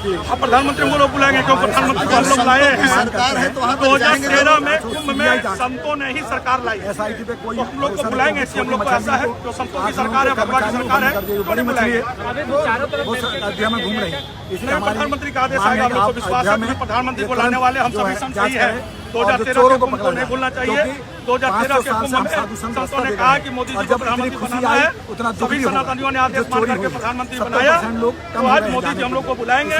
अब प्रधानमंत्री को लोग बुलाएंगे क्यों? प्रधानमंत्री को हम लोग लाए हैं 2013 में कुंभ में संतों ने ही सरकार लाई। तो हम लोग को बुलाएंगे, इसलिए हम लोग को ऐसा है जो संतों की सरकार है, भगवान की सरकार है, तो नहीं बुलाएंगे। प्रधानमंत्री का आदेश आएगा, हम लोग को विश्वास है प्रधानमंत्री को लाने वाले हम सभी संत सही है। 2013 के कुंभ को नहीं भूलना चाहिए। 2013 के कुंभ में संतों ने कहा कि मोदी जी को प्रधानमंत्री बनाना है, सभी सनातनियों ने आदेश मान करके प्रधानमंत्री बनाया। तो आज मोदी जी हम लोग को बुलाएंगे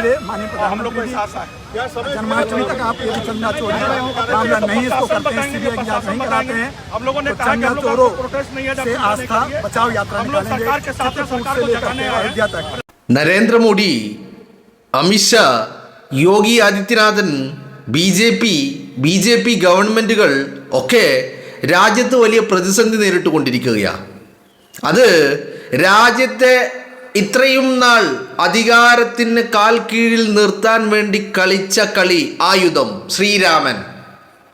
और हम लोग को एहसास है। जन्माष्टमी तक आप ये चंदा चोरी मामला नहीं इसको करते हैं, सीबीआई की जांच नहीं कराते हैं। हम लोगों ने कहा कि हम लोग प्रोटेस्ट नहीं है, से आस्था बचाओ यात्रा हम लोग सरकार के साथ सरकार को जगाने आए हैं। नरेंद्र मोदी, अमित ഷാ, യോഗി ആദിത്യനാഥൻ, ബി ജെ പി ഗവൺമെൻറ്റുകൾ ഒക്കെ രാജ്യത്ത് വലിയ പ്രതിസന്ധി നേരിട്ടുകൊണ്ടിരിക്കുകയാണ്. അത് രാജ്യത്തെ ഇത്രയും നാൾ അധികാരത്തിന് കാൽ കീഴിൽ നിർത്താൻ വേണ്ടി കളിച്ച കളി ആയുധം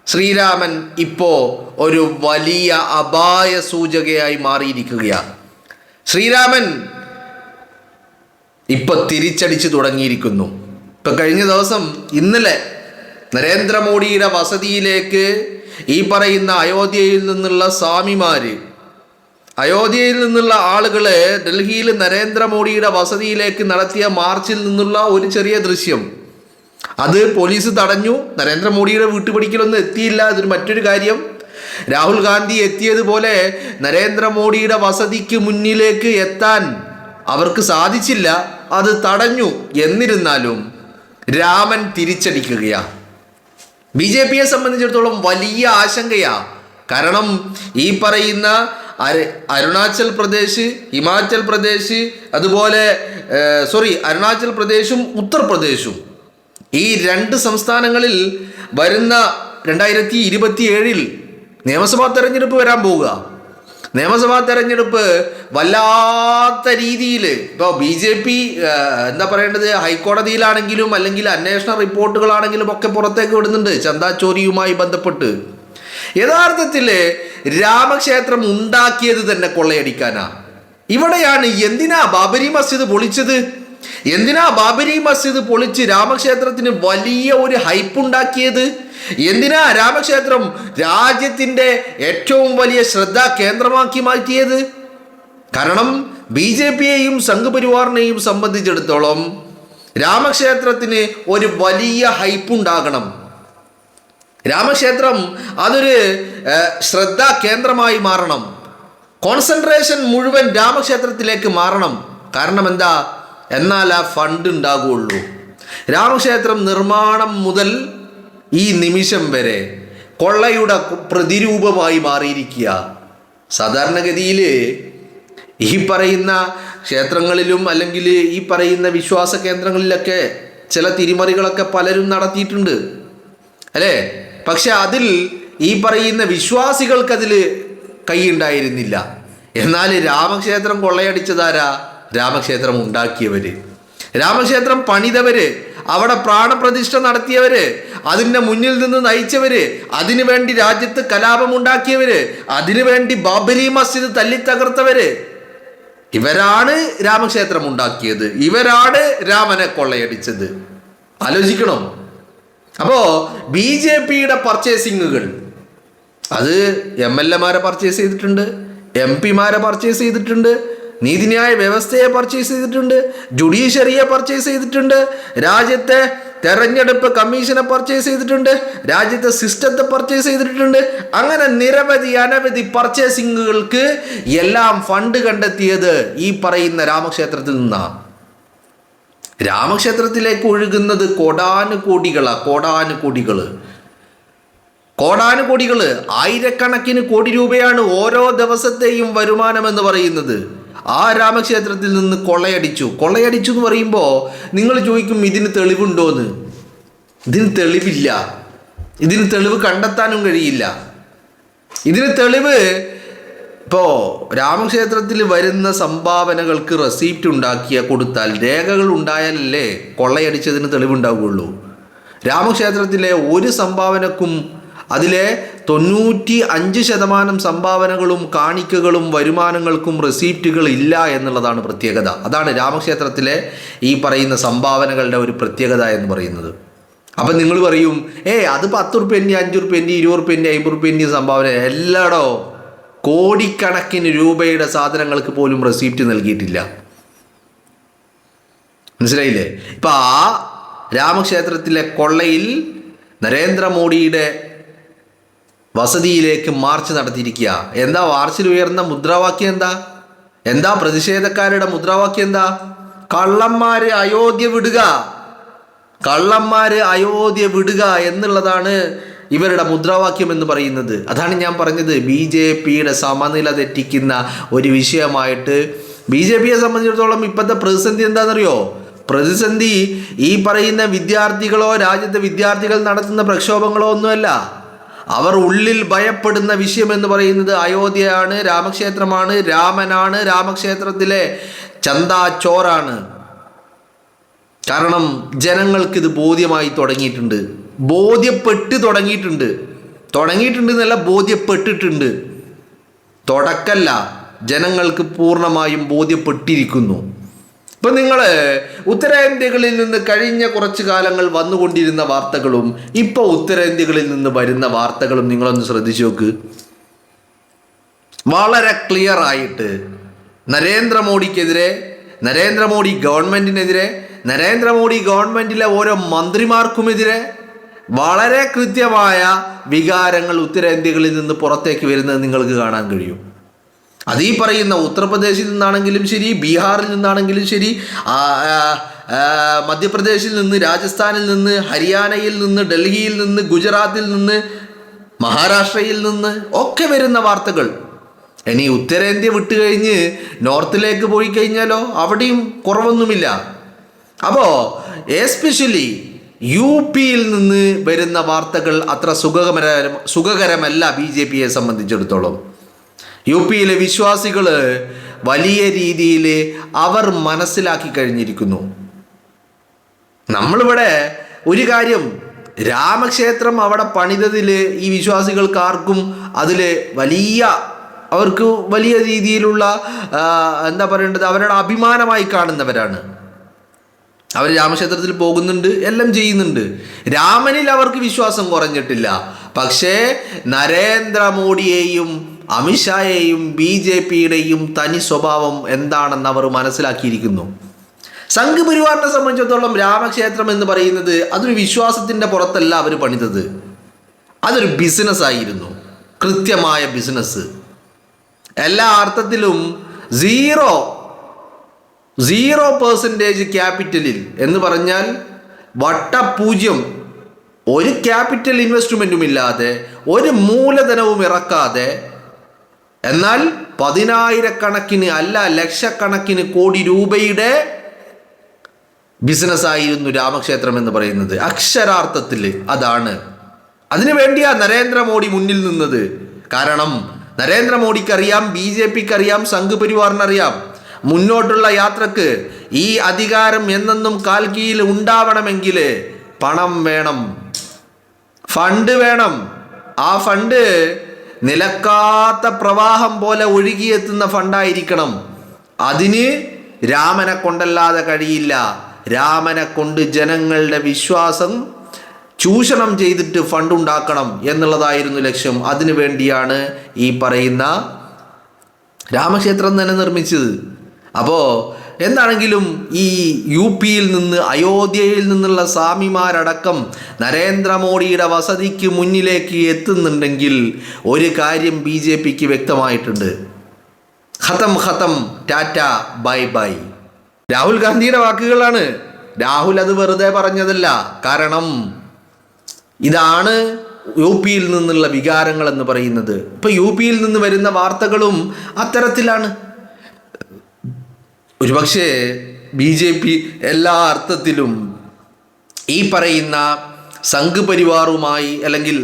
ശ്രീരാമൻ ഇപ്പോൾ ഒരു വലിയ അപായ സൂചകയായി മാറിയിരിക്കുകയാണ്. ശ്രീരാമൻ ഇപ്പൊ തിരിച്ചടിച്ചു തുടങ്ങിയിരിക്കുന്നു. ഇപ്പൊ കഴിഞ്ഞ ദിവസം ഇന്നലെ നരേന്ദ്രമോദിയുടെ വസതിയിലേക്ക് ഈ പറയുന്ന അയോധ്യയിൽ നിന്നുള്ള സ്വാമിമാര്, അയോധ്യയിൽ നിന്നുള്ള ആളുകളെ ഡൽഹിയിൽ നരേന്ദ്രമോദിയുടെ വസതിയിലേക്ക് നടത്തിയ മാർച്ചിൽ നിന്നുള്ള ഒരു ചെറിയ ദൃശ്യം, അത് പോലീസ് തടഞ്ഞു. നരേന്ദ്രമോദിയുടെ വീട്ടുപടിക്കലൊന്നും എത്തിയില്ല. അതൊരു മറ്റൊരു കാര്യം. രാഹുൽ ഗാന്ധി എത്തിയതുപോലെ നരേന്ദ്രമോദിയുടെ വസതിക്ക് മുന്നിലേക്ക് എത്താൻ അവർക്ക് സാധിച്ചില്ല, അത് തടഞ്ഞു. എന്നിരുന്നാലും രാമൻ തിരിച്ചടിക്കുകയാണ്. ബി ജെ പിയെ സംബന്ധിച്ചിടത്തോളം വലിയ ആശങ്കയാണ്. കാരണം ഈ പറയുന്ന അരുണാചൽ പ്രദേശ്, ഹിമാചൽ പ്രദേശ്, അതുപോലെ അരുണാചൽ പ്രദേശും ഉത്തർപ്രദേശും, ഈ രണ്ട് സംസ്ഥാനങ്ങളിൽ വരുന്ന 2027 നിയമസഭാ തെരഞ്ഞെടുപ്പ് വരാൻ പോവുക. നിയമസഭാ തെരഞ്ഞെടുപ്പ് വല്ലാത്ത രീതിയിൽ ഇപ്പോൾ ബി ജെ പി എന്താ പറയേണ്ടത്, ഹൈക്കോടതിയിലാണെങ്കിലും അല്ലെങ്കിൽ അന്വേഷണ റിപ്പോർട്ടുകളാണെങ്കിലും ഒക്കെ പുറത്തേക്ക് വിടുന്നുണ്ട് ചന്ദാചോരിയുമായി ബന്ധപ്പെട്ട്. യഥാർത്ഥത്തിൽ രാമക്ഷേത്രം ഉണ്ടാക്കിയത് തന്നെ കൊള്ളയടിക്കാനാ. ഇവിടെയാണ് എന്തിനാ ബാബരി മസ്ജിദ് പൊളിച്ചത്? എന്തിനാ ബാബരി മസ്ജിദ് പൊളിച്ച് രാമക്ഷേത്രത്തിന് വലിയ ഒരു ഹൈപ്പ് ഉണ്ടാക്കിയത്? എന്തിനാ രാമക്ഷേത്രം രാജ്യത്തിൻ്റെ ഏറ്റവും വലിയ ശ്രദ്ധാ കേന്ദ്രമാക്കി മാറ്റിയത്? കാരണം ബി ജെ പിയെയും സംഘപരിവാറിനെയും സംബന്ധിച്ചിടത്തോളം രാമക്ഷേത്രത്തിന് ഒരു വലിയ ഹൈപ്പ് ഉണ്ടാകണം. രാമക്ഷേത്രം അതൊരു ശ്രദ്ധാ കേന്ദ്രമായി മാറണം. കോൺസെൻട്രേഷൻ മുഴുവൻ രാമക്ഷേത്രത്തിലേക്ക് മാറണം. കാരണം എന്താ? എന്നാൽ ആ ഫണ്ട് ഉണ്ടാകുള്ളൂ. രാമക്ഷേത്രം നിർമ്മാണം മുതൽ ഈ നിമിഷം വരെ കൊള്ളയുടെ പ്രതിരൂപമായി മാറിയിരിക്കുക. സാധാരണഗതിയിൽ ഈ പറയുന്ന ക്ഷേത്രങ്ങളിലും അല്ലെങ്കിൽ ഈ പറയുന്ന വിശ്വാസ കേന്ദ്രങ്ങളിലൊക്കെ ചില തിരിമറികളൊക്കെ പലരും നടത്തിയിട്ടുണ്ട്, അല്ലേ? പക്ഷെ അതിൽ ഈ പറയുന്ന വിശ്വാസികൾക്കതിൽ കൈയുണ്ടായിരുന്നില്ല. എന്നാൽ രാമക്ഷേത്രം കൊള്ളയടിച്ചതാരാ? രാമക്ഷേത്രം ഉണ്ടാക്കിയവര്, രാമക്ഷേത്രം പണിതവര്, അവിടെ പ്രാണപ്രതിഷ്ഠ നടത്തിയവര്, അതിൻ്റെ മുന്നിൽ നിന്ന് നയിച്ചവര്, അതിനുവേണ്ടി രാജ്യത്ത് കലാപമുണ്ടാക്കിയവര്, അതിനുവേണ്ടി ബാബരി മസ്ജിദ് തല്ലിത്തകർത്തവര്, ഇവരാണ് രാമക്ഷേത്രം ഉണ്ടാക്കിയത്. ഇവരാണ് രാമനെ കൊള്ളയടിച്ചത്. ആലോചിക്കണം. അപ്പോൾ ബി ജെ പിയുടെ പർച്ചേസിങ്ങുകൾ, അത് എം എൽ എമാരെ പർച്ചേസ് ചെയ്തിട്ടുണ്ട്, എം പിമാരെ പർച്ചേസ് ചെയ്തിട്ടുണ്ട്, നീതിന്യായ വ്യവസ്ഥയെ പർച്ചേസ് ചെയ്തിട്ടുണ്ട്, ജുഡീഷ്യറിയെ പർച്ചേസ് ചെയ്തിട്ടുണ്ട്, രാജ്യത്തെ തെരഞ്ഞെടുപ്പ് കമ്മീഷനെ പർച്ചേസ് ചെയ്തിട്ടുണ്ട്, രാജ്യത്തെ സിസ്റ്റത്തെ പർച്ചേസ് ചെയ്തിട്ടുണ്ട്. അങ്ങനെ നിരവധി അനവധി പർച്ചേസിങ്ങുകൾക്ക് എല്ലാം ഫണ്ട് കണ്ടെത്തിയത് ഈ പറയുന്ന രാമക്ഷേത്രത്തിൽ നിന്നാണ്. രാമക്ഷേത്രത്തിലേക്ക് ഒഴുകുന്നത് കോടാനുകോടികൾ, ആയിരക്കണക്കിന് കോടി രൂപയാണ് ഓരോ ദിവസത്തെയും വരുമാനം എന്ന് പറയുന്നത്. ആ രാമക്ഷേത്രത്തിൽ നിന്ന് കൊള്ളയടിച്ചു എന്ന് പറയുമ്പോൾ നിങ്ങൾ ചോദിക്കും, ഇതിന് തെളിവുണ്ടോന്ന്? ഇതിന് തെളിവില്ല. ഇതിന് തെളിവ് കണ്ടെത്താനും കഴിയില്ല. ഇതിന് തെളിവ് ഇപ്പോൾ രാമക്ഷേത്രത്തിൽ വരുന്ന സംഭാവനകൾക്ക് റെസീപ്റ്റ് കൊടുത്താൽ, രേഖകൾ ഉണ്ടായാലല്ലേ കൊള്ളയടിച്ചതിന് തെളിവുണ്ടാവുകയുള്ളൂ. രാമക്ഷേത്രത്തിലെ ഒരു സംഭാവനക്കും അതിലെ 95% സംഭാവനകളും കാണിക്കകളും വരുമാനങ്ങൾക്കും റെസീപ്റ്റുകൾ ഇല്ല എന്നുള്ളതാണ് പ്രത്യേകത. അതാണ് രാമക്ഷേത്രത്തിലെ ഈ പറയുന്ന സംഭാവനകളുടെ ഒരു പ്രത്യേകത എന്ന് പറയുന്നത്. അപ്പം നിങ്ങൾ പറയും, അത് 10 റുപ്യൻ്റെ 5 റുപ്യൻ്റെ 20 റുപ്യൻ്റെ 50 റുപ്യൻ്റെ സംഭാവന എല്ലാടോ. കോടിക്കണക്കിന് രൂപയുടെ സാധനങ്ങൾക്ക് പോലും റെസീപ്റ്റ് നൽകിയിട്ടില്ല. മനസ്സിലായില്ലേ? ഇപ്പം ആ രാമക്ഷേത്രത്തിലെ കൊള്ളയിൽ നരേന്ദ്രമോദിയുടെ വസതിയിലേക്ക് മാർച്ച് നടത്തിയിരിക്കുക. എന്താ മാർച്ചിൽ ഉയർന്ന മുദ്രാവാക്യം? എന്താ പ്രതിഷേധക്കാരുടെ മുദ്രാവാക്യം? കള്ളന്മാര് അയോധ്യ വിടുക, കള്ളന്മാര് അയോധ്യ വിടുക എന്നുള്ളതാണ് ഇവരുടെ മുദ്രാവാക്യം എന്ന് പറയുന്നത്. അതാണ് ഞാൻ പറഞ്ഞത്, BJPയുടെ സമനില തെറ്റിക്കുന്ന ഒരു വിഷയമായിട്ട് BJPയെ സംബന്ധിച്ചിടത്തോളം ഇപ്പോഴത്തെ പ്രതിസന്ധി എന്താണെന്നറിയോ? പ്രതിസന്ധി ഈ പറയുന്ന വിദ്യാർത്ഥികളോ രാജ്യത്തെ വിദ്യാർത്ഥികൾ നടത്തുന്ന പ്രക്ഷോഭങ്ങളോ ഒന്നുമല്ല. അവർ ഉള്ളിൽ ഭയപ്പെടുന്ന വിഷയം എന്ന് പറയുന്നത് അയോധ്യയാണ്, രാമക്ഷേത്രമാണ്, രാമനാണ്, രാമക്ഷേത്രത്തിലെ ചന്ദാ ചോറാണ്. കാരണം ജനങ്ങൾക്കിത് ബോധ്യമായി തുടങ്ങിയിട്ടുണ്ട്, ബോധ്യപ്പെട്ട് തുടങ്ങിയിട്ടുണ്ട് എന്നല്ല, ബോധ്യപ്പെട്ടിട്ടുണ്ട്. തുടക്കല്ല, ജനങ്ങൾക്ക് പൂർണ്ണമായും ബോധ്യപ്പെട്ടിരിക്കുന്നു. ഇപ്പം നിങ്ങൾ ഉത്തരേന്ത്യകളിൽ നിന്ന് കഴിഞ്ഞ കുറച്ച് കാലങ്ങൾ വന്നുകൊണ്ടിരുന്ന വാർത്തകളും ഇപ്പോൾ ഉത്തരേന്ത്യകളിൽ നിന്ന് വരുന്ന വാർത്തകളും നിങ്ങളൊന്ന് ശ്രദ്ധിച്ചു നോക്ക്. വളരെ ക്ലിയർ ആയിട്ട് നരേന്ദ്രമോദിക്കെതിരെ, നരേന്ദ്രമോദി ഗവൺമെൻറ്റിനെതിരെ, നരേന്ദ്രമോദി ഗവൺമെൻറ്റിലെ ഓരോ മന്ത്രിമാർക്കുമെതിരെ വളരെ കൃത്യമായ വികാരങ്ങൾ ഉത്തരേന്ത്യകളിൽ നിന്ന് പുറത്തേക്ക് വരുന്നത് നിങ്ങൾക്ക് കാണാൻ കഴിയും. അത് ഈ പറയുന്ന ഉത്തർപ്രദേശിൽ നിന്നാണെങ്കിലും ശരി, ബീഹാറിൽ നിന്നാണെങ്കിലും ശരി, മധ്യപ്രദേശിൽ നിന്ന്, രാജസ്ഥാനിൽ നിന്ന്, ഹരിയാനയിൽ നിന്ന്, ഡൽഹിയിൽ നിന്ന്, ഗുജറാത്തിൽ നിന്ന്, മഹാരാഷ്ട്രയിൽ നിന്ന് ഒക്കെ വരുന്ന വാർത്തകൾ. ഇനി ഉത്തരേന്ത്യ വിട്ടുകഴിഞ്ഞ് നോർത്തിലേക്ക് പോയി കഴിഞ്ഞാലോ അവിടെയും കുറവൊന്നുമില്ല. അപ്പോൾ എസ്പെഷ്യലി UPയിൽ നിന്ന് വരുന്ന വാർത്തകൾ അത്ര സുഖകരമല്ല BJPയെ സംബന്ധിച്ചിടത്തോളം. UPയിലെ വിശ്വാസികൾ വലിയ രീതിയിൽ അവർ മനസ്സിലാക്കി കഴിഞ്ഞിരിക്കുന്നു. നമ്മളിവിടെ ഒരു കാര്യം, രാമക്ഷേത്രം അവിടെ പണിതതിൽ ഈ വിശ്വാസികൾക്ക് ആർക്കും അതിൽ അവർക്ക് വലിയ രീതിയിലുള്ള എന്താ പറയേണ്ടത്, അവരുടെ അഭിമാനമായി കാണുന്നവരാണ്. അവർ രാമക്ഷേത്രത്തിൽ പോകുന്നുണ്ട്, എല്ലാം ചെയ്യുന്നുണ്ട്. രാമനിൽ അവർക്ക് വിശ്വാസം കുറഞ്ഞിട്ടില്ല. പക്ഷേ നരേന്ദ്രമോദിയെയും അമിത്ഷായെയും BJPയുടെയും തനി സ്വഭാവം എന്താണെന്ന് അവർ മനസ്സിലാക്കിയിരിക്കുന്നു. സംഘ് പരിവാറിനെ സംബന്ധിച്ചിടത്തോളം രാമക്ഷേത്രം എന്ന് പറയുന്നത് അതൊരു വിശ്വാസത്തിൻ്റെ പുറത്തല്ല അവർ പണിതത്, അതൊരു ബിസിനസ് ആയിരുന്നു, കൃത്യമായ ബിസിനസ്. എല്ലാ അർത്ഥത്തിലും 0% ക്യാപിറ്റലിൽ എന്ന് പറഞ്ഞാൽ വട്ടപൂജ്യം, ഒരു ക്യാപിറ്റൽ ഇൻവെസ്റ്റ്മെൻറ്റും ഇല്ലാതെ, ഒരു മൂലധനവും ഇറക്കാതെ, എന്നാൽ 10,000 അല്ല ലക്ഷക്കണക്കിന് കോടി രൂപയുടെ ബിസിനസ്സായിരുന്നു രാമക്ഷേത്രം എന്ന് പറയുന്നത്. അക്ഷരാർത്ഥത്തിൽ അതാണ്. അതിനു വേണ്ടിയാ നരേന്ദ്രമോദി മുന്നിൽ നിന്നത്. കാരണം നരേന്ദ്രമോദിക്കറിയാം, BJPക്കറിയാം, സംഘ് പരിവാറിനറിയാം, മുന്നോട്ടുള്ള യാത്രക്ക് ഈ അധികാരം എന്നെന്നും കാൽക്കീയിൽ ഉണ്ടാവണമെങ്കിൽ പണം വേണം, ഫണ്ട് വേണം. ആ ഫണ്ട് നിലക്കാത്ത പ്രവാഹം പോലെ ഒഴുകിയെത്തുന്ന ഫണ്ടായിരിക്കണം. അതിന് രാമനെ കൊണ്ടല്ലാതെ കഴിയില്ല. രാമനെ കൊണ്ട് ജനങ്ങളുടെ വിശ്വാസം ചൂഷണം ചെയ്തിട്ട് ഫണ്ട് ഉണ്ടാക്കണം എന്നുള്ളതായിരുന്നു ലക്ഷ്യം. അതിനു വേണ്ടിയാണ് ഈ പറയുന്ന രാമക്ഷേത്രം തന്നെ നിർമ്മിച്ചത്. അപ്പോൾ എന്താണെങ്കിലും ഈ UPയിൽ നിന്ന്, അയോധ്യയിൽ നിന്നുള്ള സ്വാമിമാരടക്കം നരേന്ദ്രമോദിയുടെ വസതിക്ക് മുന്നിലേക്ക് എത്തുന്നുണ്ടെങ്കിൽ ഒരു കാര്യം BJPക്ക് വ്യക്തമായിട്ടുണ്ട്. ഖത്തം ഖത്തം, ടാറ്റ, ബൈ ബൈ. രാഹുൽ ഗാന്ധിയുടെ വാക്കുകളാണ്. രാഹുൽ അത് വെറുതെ പറഞ്ഞതല്ല. കാരണം ഇതാണ് UPയിൽ നിന്നുള്ള വികാരങ്ങൾ എന്ന് പറയുന്നത്. ഇപ്പോൾ UPയിൽ നിന്ന് വരുന്ന വാർത്തകളും അത്തരത്തിലാണ്. ഒരുപക്ഷെ BJP എല്ലാ അർത്ഥത്തിലും ഈ പറയുന്ന സംഘ് പരിവാറുമായി അല്ലെങ്കിൽ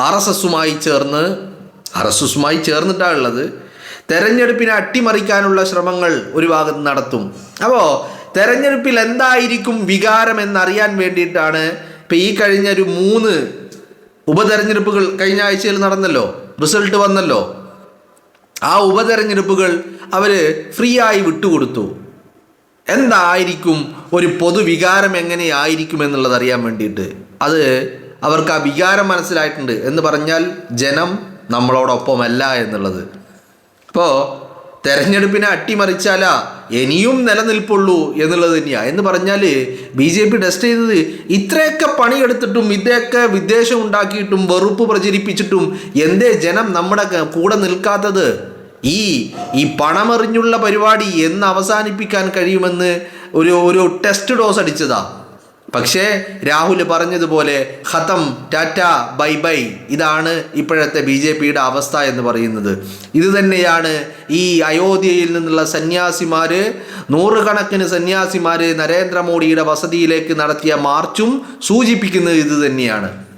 RSSുമായി ചേർന്നിട്ടാണുള്ളത്. തെരഞ്ഞെടുപ്പിനെ അട്ടിമറിക്കാനുള്ള ശ്രമങ്ങൾ ഒരു ഭാഗത്ത് നടത്തും. അപ്പോൾ തെരഞ്ഞെടുപ്പിൽ എന്തായിരിക്കും വികാരം എന്നറിയാൻ വേണ്ടിയിട്ടാണ് ഇപ്പം ഈ കഴിഞ്ഞ ഒരു 3 ഉപതെരഞ്ഞെടുപ്പുകൾ കഴിഞ്ഞ ആഴ്ചയിൽ നടന്നല്ലോ, റിസൾട്ട് വന്നല്ലോ. ആ ഉപതെരഞ്ഞെടുപ്പുകൾ അവർ ഫ്രീ ആയി വിട്ടുകൊടുത്തു. എന്തായിരിക്കും ഒരു പൊതുവികാരം, എങ്ങനെയായിരിക്കും എന്നുള്ളത് അറിയാൻ വേണ്ടിയിട്ട്. അത് അവർക്ക് ആ വികാരം മനസ്സിലായിട്ടുണ്ട്. എന്ന് പറഞ്ഞാൽ ജനം നമ്മളോടൊപ്പമല്ല എന്നുള്ളത്. ഇപ്പോൾ തെരഞ്ഞെടുപ്പിനെ അട്ടിമറിച്ചാലാ ഇനിയും നിലനിൽപ്പുള്ളൂ എന്നുള്ളത് തന്നെയാണ്. എന്ന് പറഞ്ഞാൽ BJP ടെസ്റ്റ് ചെയ്തത് ഇത്രയൊക്കെ പണിയെടുത്തിട്ടും ഇതൊക്കെ വിദ്വേഷം ഉണ്ടാക്കിയിട്ടും വെറുപ്പ് പ്രചരിപ്പിച്ചിട്ടും എന്തേ ജനം നമ്മുടെ കൂടെ നിൽക്കാത്തത്? ഈ പണമെറിഞ്ഞുള്ള പരിപാടി എന്ന് അവസാനിപ്പിക്കാൻ കഴിയുമെന്ന് ഒരു ടെസ്റ്റ് ഡോസ് അടിച്ചതാ. പക്ഷേ രാഹുൽ പറഞ്ഞതുപോലെ ഖത്തം, ടാറ്റ, ബൈ ബൈ, ഇതാണ് ഇപ്പോഴത്തെ BJPയുടെ അവസ്ഥ എന്ന് പറയുന്നത്. ഇത് തന്നെയാണ് ഈ അയോധ്യയിൽ നിന്നുള്ള സന്യാസിമാർ, നൂറുകണക്കിന് സന്യാസിമാർ നരേന്ദ്രമോദിയുടെ വസതിയിലേക്ക് നടത്തിയ മാർച്ചും സൂചിപ്പിക്കുന്നത് ഇത് തന്നെയാണ്.